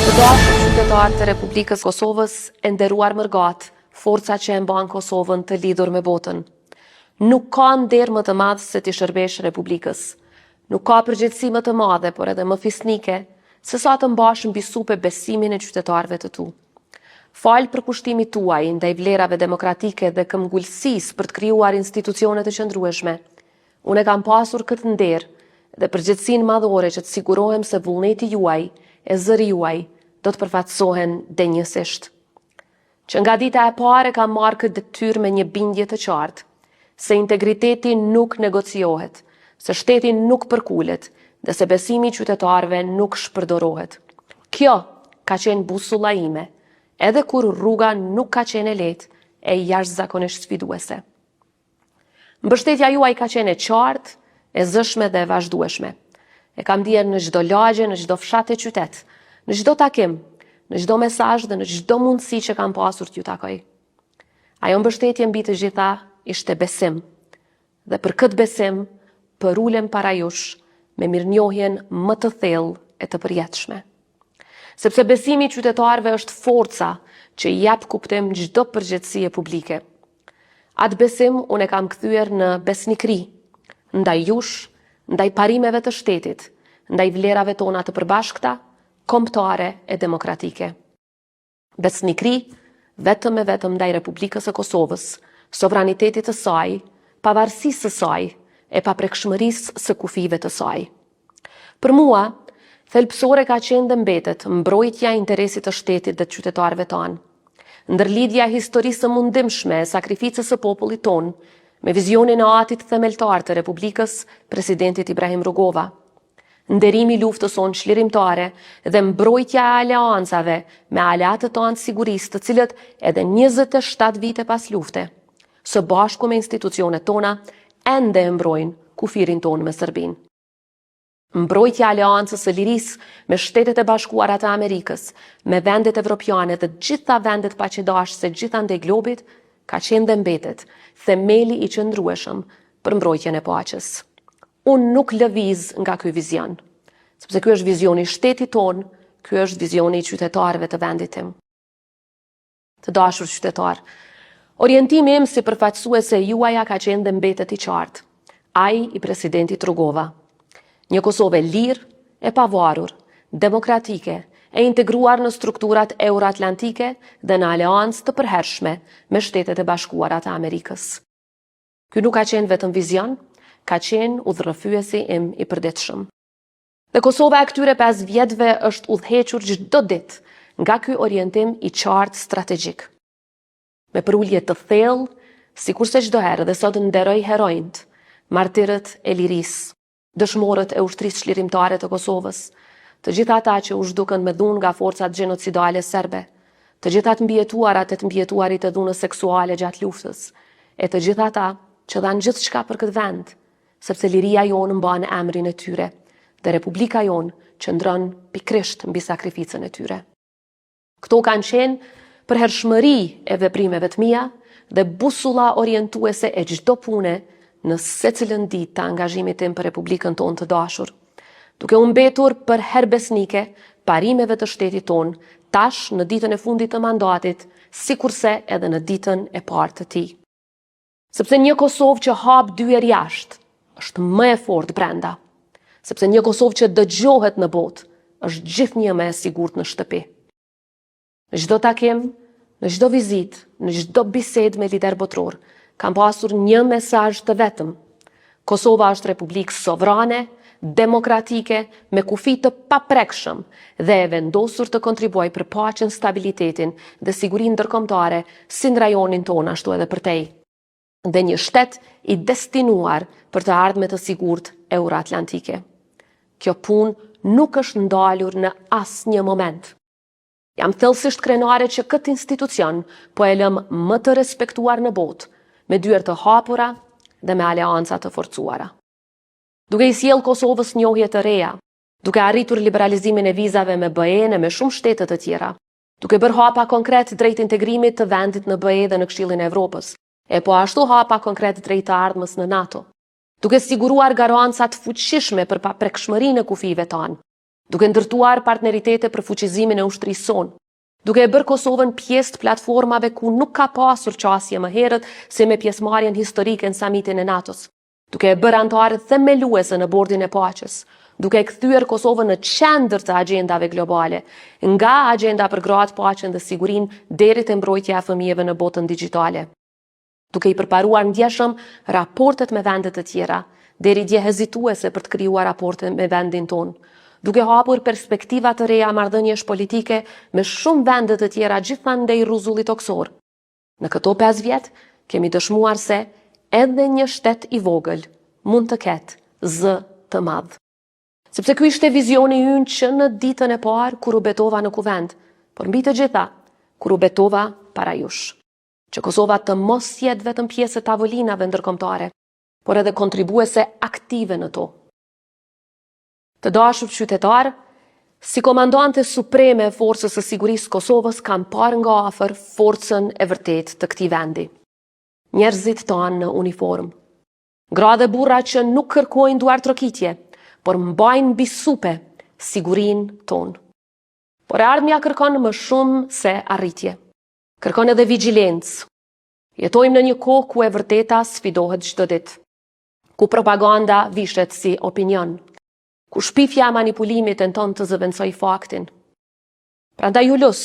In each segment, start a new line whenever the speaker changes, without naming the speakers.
Të dashur qytetarë të Republikës Kosovës, e nderuar mërgat, forca që e mban Kosovën të lidhur me botën. Nuk ka nder më të madh se ti shërbesh Republikës. Nuk ka përgjegjësi më të madhe, por edhe më fisnike, se sa të mbash mbi supe besimin e qytetarëve të tu. Fal për kushtimit tuaj ndaj vlerave demokratike dhe këmbgulësisë për të krijuar institucione të qëndrueshme. Unë kam pasur këtë nder dhe përgjegjësinë madhore që të sigurohem se vullneti juaj e zëri juaj do të përfaqësohen denjësisht. Që nga dita e parë kam marrë këtë detyrë me një bindje të qartë, se integriteti nuk negociohet, se shteti nuk përkulet dhe se besimi i qytetarëve nuk shpërdorohet. Kjo ka qenë busulla ime, edhe kur rruga nuk ka qenë e lehtë e jashtëzakonisht sfiduese. Mbështetja juaj ka qenë e qartë, e zëshme dhe e vazhdueshme. E kam ndier në çdo lagje, në çdo fshat e qytet, në çdo takim, në çdo mesazh dhe në çdo mundësi që kam pasur t'ju takoj. Ajo mbështetje mbi të gjitha ishte besim. Dhe për këtë besim, përulem para jush me mirënjohjen më të thellë e të përjetshme. Sepse besimi i qytetarëve është forca që i jap kuptim çdo përgjegjësie publike. Atë besim unë e kam kthyer në besnikëri, ndaj jush, ndaj parimeve të shtetit, ndaj vlerave tona të përbashkëta, kombëtare e demokratike. Besnikëri vetëm e vetëm ndaj Republikës së Kosovës, sovranitetit të saj, pavarësisë së saj e paprekshmërisë së kufive të saj. Për mua, thelbësore ka qenë dhe mbetet mbrojtja e interesit të shtetit dhe të qytetarëve tanë, ndërlidhja e historisë së mundimshme e sakrificës së popullit tonë me vizionin e atit themeltar të Republikës, presidentit Ibrahim Rugova, nderimi i luftës sonë çlirimtare dhe mbrojtja e aleancave me aleatët tanë sigurisë, të cilët edhe 27 vite pas lufte, së bashku me institucionet tona, ende e mbrojnë kufirin tonë me Serbinë. Mbrojtja e aleancës së lirisë me Shtetet e Bashkuara të Amerikës, me vendet evropiane dhe gjitha vendet paqëdashëse gjithandej globit, ka qenë dhe mbetet themeli i qëndrueshëm për mbrojtjen e paqes. Unë nuk lëviz nga ky vizion, sepse ky është vizioni i shtetit ton, ky është vizioni i qytetarëve të vendit tim. Të dashur qytetar, orientimi im si përfaqësuese juaja ka qenë dhe mbetet i qartë, ai i presidentit Rugova. Një Kosovë lirë, e pavarur, demokratike, e integruar në strukturat euroatlantike dhe në aleancë të përhershme me Shtetet e Bashkuara të Amerikës. Ky nuk ka qenë vetëm vizion, ka qenë udhërrëfyesi im i përditshëm. Dhe Kosova e këtyre 5 vjetëve është udhëhequr çdo ditë nga ky orientim i qartë strategjik. Me përulje të thellë, sikurse çdo herë dhe sot nderoj heronjt, martirët e lirisë, dëshmorët e ushtrisë çlirimtare të Kosovës, të gjitha ata që u zhdukën me dhunë nga forcat gjenocidale serbe, të gjitha të mbijetuarat e të mbijetuarit e dhunës seksuale gjatë luftës, e të gjitha ata që dhanë gjithçka për këtë vend, sepse liria jonë mban emrin e tyre, dhe Republika jonë qëndron pikrisht mbi sakrificën e tyre. Këto kanë qenë përhershmëri e veprimeve të mia dhe busulla orientuese e çdo pune në secilën ditë të angazhimit tim për Republikën tonë të dashur, duke u mbetur për herë besnike parimeve të shtetit tonë, tash në ditën e fundit të mandatit, sikurse edhe në ditën e parë të tij. Sepse një Kosovë që hap dyer jashtë është më e fortë brenda, sepse një Kosovë që dëgjohet në botë është gjithnjë më e sigurt në shtëpi. Në çdo takim, në çdo vizitë, në çdo bisedë me lider botror, kam pasur një mesazh të vetëm. Kosova është republikë sovrane, demokratike, me kufi të paprekshëm dhe e vendosur të kontribuoj për paqen, stabilitetin dhe sigurinë ndërkombëtare si në rajonin tonë ashtu edhe për tej. Dhe një shtet i destinuar për të ardhme të sigurt euroatlantike. Kjo punë nuk është ndalur në asnjë moment. Jam thellësisht krenare që këtë institucion po e lëm më të respektuar në botë, me dyer të hapura dhe me aleanca të forcuara. Duke i sjellë Kosovës njohje të reja, duke arritur liberalizimin e vizave me BE-n e me shumë shtete të tjera, duke bërë hapa konkret drejt integrimit të vendit në BE dhe në Këshillin e Evropës, e po ashtu hapa konkret drejt të ardhmës në NATO, duke siguruar garancat fuqishme për paprekshmërinë e kufive tanë, duke ndërtuar partneritete për fuqizimin e ushtrisë sonë, duke e bërë Kosovën pjesë të platformave ku nuk ka pasur qasje më herët se me pjesëmarrjen historike në samitin e NATO-s, duke e bërë anëtare themeluese në bordin e paqes, duke e kthyer Kosovën në qendër të agjendave globale, nga agjenda për gratë, paqen dhe sigurinë deri te mbrojtja e fëmijëve në botën digjitale, duke i përparuar ndjeshëm raportet me vendet të tjera, deri dje hezituese për të krijuar raporte me vendin tonë, duke hapur perspektiva të reja marrëdhëniesh politike me shumë vende të tjera gjithandej rruzulli toksor. Në këto 5 vjet kemi dëshmuar se edhe një shtet i vogël mund të ketë zë të madh. Sepse ky ishte vizioni ynë që në ditën e parë kur u betova në kuvend, por mbi të gjitha kur u betova para jush, që Kosova të mos jetë vetëm pjesë e tavolinave ndërkombëtare, por edhe kontribuese aktive në to. Të dashur qytetar, si komandante supreme e Forcës së Sigurisë Kosovës kam parë nga afër forcën e vërtet të këtij vendi. Njerëzit tanë në uniformë. Gra dhe burra që nuk kërkojnë duartrokitje, por mbajnë mbi supe sigurinë tonë. Por ardhmja kërkon më shumë se arritje. Kërkon edhe vigjilencë. Jetojmë në një kohë ku e vërteta sfidohet çdo ditë, ku propaganda vishet si opinion, ku shpifja manipulimit tenton të zëvendësoj faktin. Prandaj ju lus,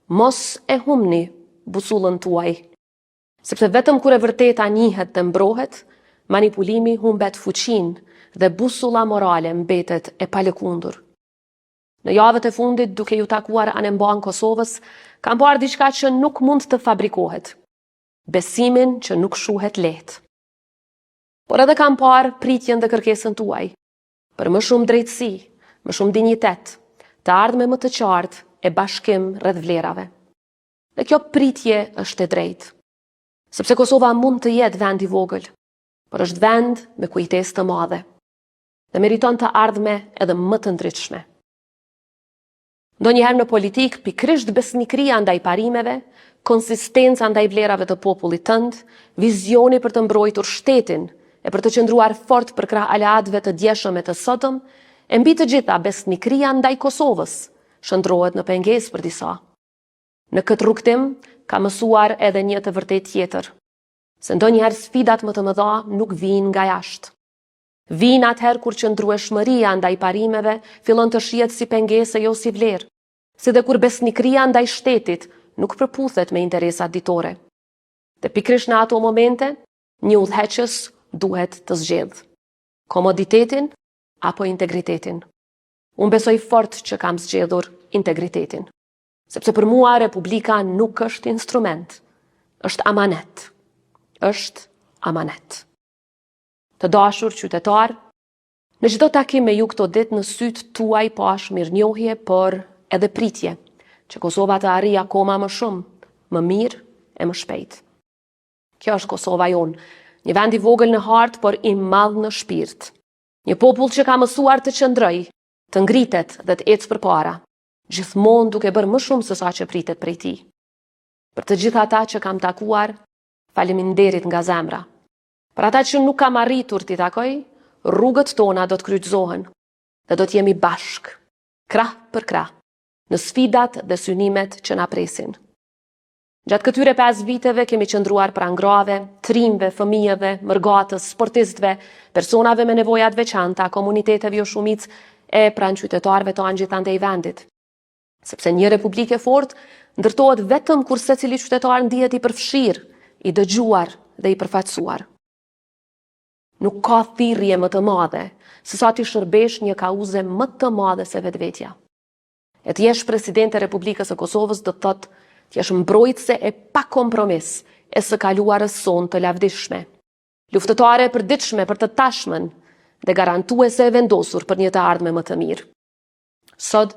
mos e humni busullën tuaj, sepse vetëm kur e vërteta njihet dhe mbrohet, manipulimi humbet fuqinë dhe busulla morale mbetet e palëkundur. Në javët e fundit, duke ju takuar anemban Kosovës, kam parë diçka që nuk mund të fabrikohet. Besimin që nuk shuhet lehtë. Por edhe kam parë pritjen dhe kërkesën tuaj për më shumë drejtësi, më shumë dinjitet, të ardhme më të qartë e bashkim rreth vlerave. Dhe kjo pritje është e drejtë, sepse Kosova mund të jetë vend i vogël, por është vend me kujtesë të madhe dhe meriton të ardhme edhe më të ndritshme. Ndonjëherë në politik, pikërisht besnikëria ndaj parimeve, konsistenca ndaj vlerave të popullit tënd, vizioni për të mbrojtur shtetin e për të qëndruar fort për krah aleatëve të djeshëm e të sotëm, e mbi të gjitha besnikëria ndaj Kosovës shndrohet në pengesë për disa. Në këtë rrugtim ka mësuar edhe një të vërtet tjetër, se ndonjëherë sfidat më të mëdha nuk vijnë nga jashtë. Vijnë atëherë kur qëndrueshmëria ndaj parimeve fillon të shihet si pengesë e jo si vlerë, si dhe kur besnikëria ndaj shtetit nuk përputhet me interesat ditore. Dhe pikërisht në ato momente, një udhëheqës duhet të zgjedhë komoditetin apo integritetin. Unë besoj fort që kam zgjedhur integritetin, sepse për mua Republika nuk është instrument, është amanet. Është amanet. Të dashur qytetar, në çdo takim me ju këto ditë në syt tuaj pash mirënjohje, por edhe pritje, që Kosova të arrijë akoma më shumë, më mirë e më shpejt. Kjo është Kosova jonë, një vend i vogël në hartë, por i madh në shpirt. Një popull që ka mësuar të qëndroj, të ngritet dhe të ecë përpara, gjithmonë duke bërë më shumë se sa që pritet prej tij. Për të gjithë ata që kam takuar, faleminderit nga zemra. Për ata që nuk kam arritur t'i takoj, rrugët tona do të kryqëzohen dhe do t'jemi bashk, krah për krah, në sfidat dhe synimet që na presin. Gjatë këtyre 5 viteve kemi qëndruar pranë grave, trimve, fëmijëve, mërgatës, sportistëve, personave me nevoja të veçanta, komuniteteve jo shumicë e pranë qytetarëve tanë gjithandej vendit. Sepse një republikë e fortë ndërtohet vetëm kur secili qytetar ndihet i përfshirë, i dëgjuar dhe i përfaqësuar. Nuk ka thirrje më të madhe se sa ti shërbesh një kauze më të madhe se vetvetja. E të jesh presidente e Republikës së Kosovës do të thotë të jesh mbrojtëse e pa kompromis e së kaluarës sonë të lavdishme, luftëtare e përditshme për të tashmen dhe garantuese e vendosur për një të ardhme më të mirë. Sot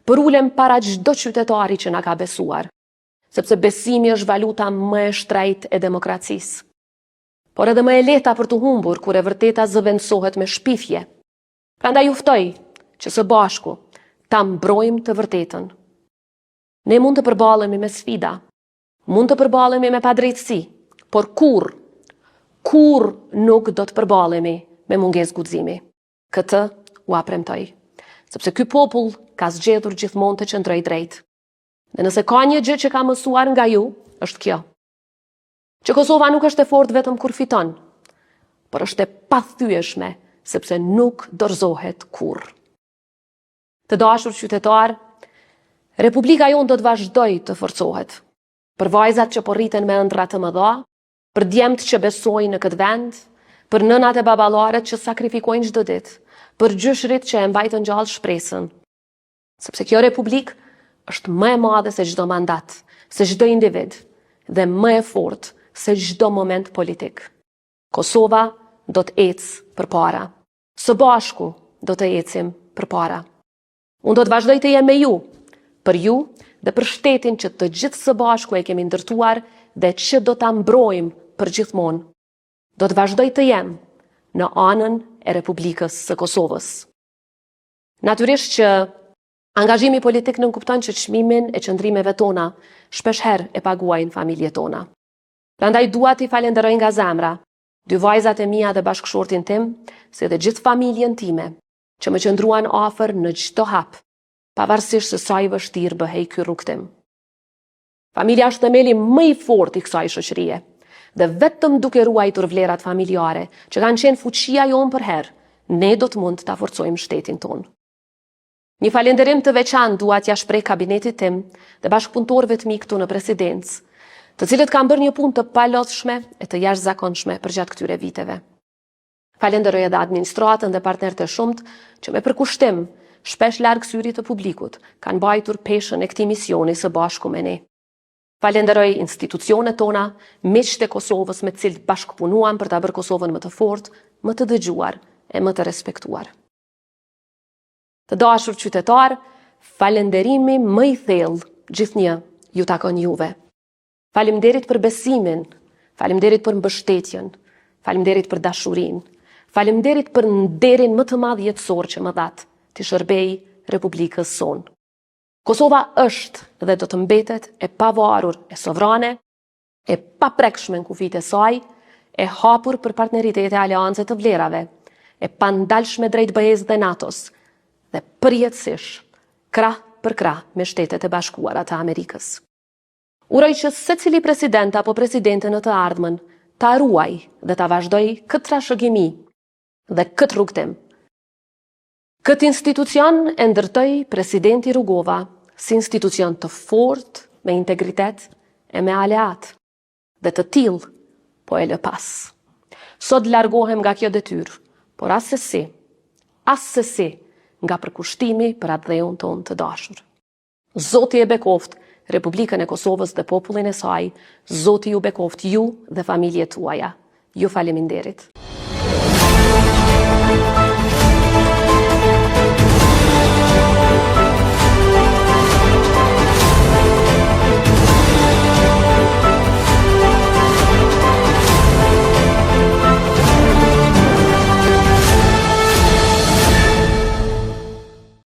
përulem para çdo qytetari që na ka besuar, sepse besimi është valuta më e shtrejtë e demokracisë, por edhe më e lehta për të humbur kur e vërteta zëvendësohet me shpifje. Prandaj ju ftoj që së bashku ta mbrojmë të vërtetën. Ne mund të përballemi me sfida, mund të përballemi me padrejtësi, por kur nuk do të përballemi me mungesë guximi. Këtë u premtoj. sepse ky popull ka zgjedhur gjithmonë të qëndrojë drejt. Dhe nëse ka një gjë që ka mësuar nga ju, është kjo. Që Kosova nuk është e fortë vetëm kur fiton, por është e pathyeshme sepse nuk dorëzohet kurrë. Të dashur qytetar, Republika jonë do të vazhdojë të forcohet. Për vajzat që po rriten me ëndra të mëdha, për djemt që besojnë në këtë vend, për nënat e baballarët që sakrifikojnë çdo ditë, për gjyshrit që e mbajtën gjallë shpresën. Sepse kjo republikë është më e madhe se çdo mandat, se çdo individ, dhe më e fortë se çdo moment politik. Kosova do të ecë përpara. Së bashku do të ecim përpara. Unë do të vazhdoj të jem me ju, për ju dhe për shtetin që të gjithë së bashku e kemi ndërtuar dhe që do ta mbrojmë për gjithmonë. Do të vazhdoj të jem në anën e Republikës së Kosovës. Natyrisht që angazhimi politik nënkupton që çmimin e qëndrimeve tona shpesh herë e paguajnë familjet tona. Prandaj dua t'i falenderoj nga zemra dy vajzat e mia dhe bashkëshortin tim, si dhe gjithë familjen time, që më qëndruan afër në çdo hap, pavarësisht se sa i vështirë bëhej ky rrugtim. Familja është themeli më i fortë i kësaj shoqërie, dhe vetëm duke ruajtur vlerat familjare, që kanë qenë fuqia jonë për herë, ne do të mund ta forcojmë shtetin tonë. Një falënderim të veçantë dua t'ia shpreh kabinetit tim dhe bashkëpunëtorëve të mi këtu në presidencë, të cilët kanë bërë një punë të palodhshme e të jashtëzakonshme përgjatë këtyre viteve. Falenderoj edhe administratën dhe partnerët e shumt që me përkushtim, shpesh larg syrit të publikut, kanë mbajtur peshën e këtij misioni së bashku me ne. Falenderoj institucionet tona, miqtë e Kosovës me të cilët bashkëpunuam për ta bërë Kosovën më të fortë, më të dëgjuar e më të respektuar. Të dashur qytetar, falenderimi më i thellë gjithnjë ju takon juve. Faleminderit për besimin, faleminderit për mbështetjen, faleminderit për dashurinë, faleminderit për nderin më të madh jetësor që më dhat të shërbej Republikës sonë. Kosova është dhe do të mbetet e pavarur, e sovrane, e paprekshme në kufijtë e saj, e hapur për partneritete e aleance të vlerave, e pandalshme drejt BE-s dhe NATO-s, dhe përjetësisht krah për krah me Shtetet e Bashkuara të Amerikës. Uroj që secili president apo presidente në të ardhmen ta ruaj dhe ta vazhdoj këtë trashëgimi dhe këtë rrugtim. Këtë institucion e ndërtoi presidenti Rugova si institucion të fortë, me integritet e me aleat, dhe të tillë po e lë pas. Sot largohem nga kjo detyrë, por asesi nga përkushtimi për atë dheun tonë të dashur. Zoti e bekoft Republikën e Kosovës dhe popullin e saj, Zoti ju bekoft ju dhe familjet tuaja. Ju faleminderit.